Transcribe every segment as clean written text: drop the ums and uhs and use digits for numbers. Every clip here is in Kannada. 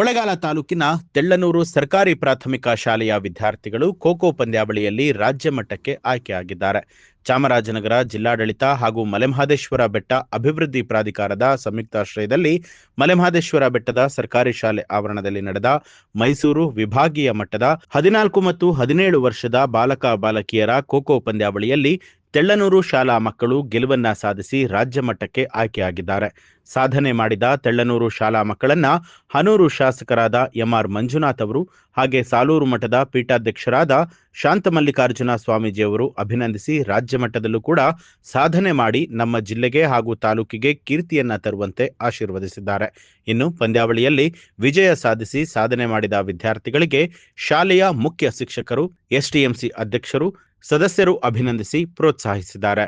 ಕೊಳ್ಳೇಗಾಲ ತಾಲೂಕಿನ ತೆಳ್ಳನೂರು ಸರ್ಕಾರಿ ಪ್ರಾಥಮಿಕ ಶಾಲೆಯ ವಿದ್ಯಾರ್ಥಿಗಳು ಖೋ-ಖೋ ಪಂದ್ಯಾವಳಿಯಲ್ಲಿ ರಾಜ್ಯ ಮಟ್ಟಕ್ಕೆ ಆಯ್ಕೆಯಾಗಿದ್ದಾರೆ. ಚಾಮರಾಜನಗರ ಜಿಲ್ಲಾಡಳಿತ ಹಾಗೂ ಮಲೆಮಹದೇಶ್ವರ ಬೆಟ್ಟ ಅಭಿವೃದ್ಧಿ ಪ್ರಾಧಿಕಾರದ ಸಂಯುಕ್ತಾಶ್ರಯದಲ್ಲಿ ಮಲೆಮಹದೇಶ್ವರ ಬೆಟ್ಟದ ಸರ್ಕಾರಿ ಶಾಲೆ ಆವರಣದಲ್ಲಿ ನಡೆದ ಮೈಸೂರು ವಿಭಾಗೀಯ ಮಟ್ಟದ 14 ಮತ್ತು 17 ವರ್ಷದ ಬಾಲಕ ಬಾಲಕಿಯರ ಖೋ-ಖೋ ಪಂದ್ಯಾವಳಿಯಲ್ಲಿ ತೆಳ್ಳನೂರು ಶಾಲಾ ಮಕ್ಕಳು ಗೆಲುವನ್ನ ಸಾಧಿಸಿ ರಾಜ್ಯ ಮಟ್ಟಕ್ಕೆ ಆಯ್ಕೆಯಾಗಿದ್ದಾರೆ. ಸಾಧನೆ ಮಾಡಿದ ತೆಳ್ಳನೂರು ಶಾಲಾ ಮಕ್ಕಳನ್ನ ಹನೂರು ಶಾಸಕರಾದ ಎಂಆರ್ ಮಂಜುನಾಥ್ ಅವರು ಹಾಗೆ ಸಾಲೂರು ಮಠದ ಪೀಠಾಧ್ಯಕ್ಷರಾದ ಶಾಂತಮಲ್ಲಿಕಾರ್ಜುನ ಸ್ವಾಮೀಜಿಯವರು ಅಭಿನಂದಿಸಿ ರಾಜ್ಯ ಮಟ್ಟದಲ್ಲೂ ಕೂಡ ಸಾಧನೆ ಮಾಡಿ ನಮ್ಮ ಜಿಲ್ಲೆಗೆ ಹಾಗೂ ತಾಲೂಕಿಗೆ ಕೀರ್ತಿಯನ್ನ ತರುವಂತೆ ಆಶೀರ್ವದಿಸಿದ್ದಾರೆ. ಇನ್ನು ಪಂದ್ಯಾವಳಿಯಲ್ಲಿ ವಿಜಯ ಸಾಧಿಸಿ ಸಾಧನೆ ಮಾಡಿದ ವಿದ್ಯಾರ್ಥಿಗಳಿಗೆ ಶಾಲೆಯ ಮುಖ್ಯ ಶಿಕ್ಷಕರು, ಎಸ್ಟಿಎಂಸಿ ಅಧ್ಯಕ್ಷರು, ಸದಸ್ಯರು ಅಭಿನಂದಿಸಿ ಪ್ರೋತ್ಸಾಹಿಸಿದ್ದಾರೆ.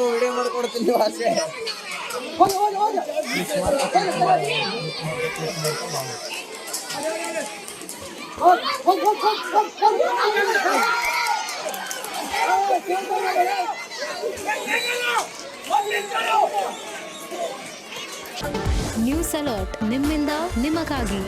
ವಿಡಿಯೋ ಮಾಡ್ಕೊಡ್ತೀನಿ ಆಸೆ. ನ್ಯೂಸ್ ಅಲರ್ಟ್ ನಿಮ್ಮಿಂದ ನಿಮಗಾಗಿ.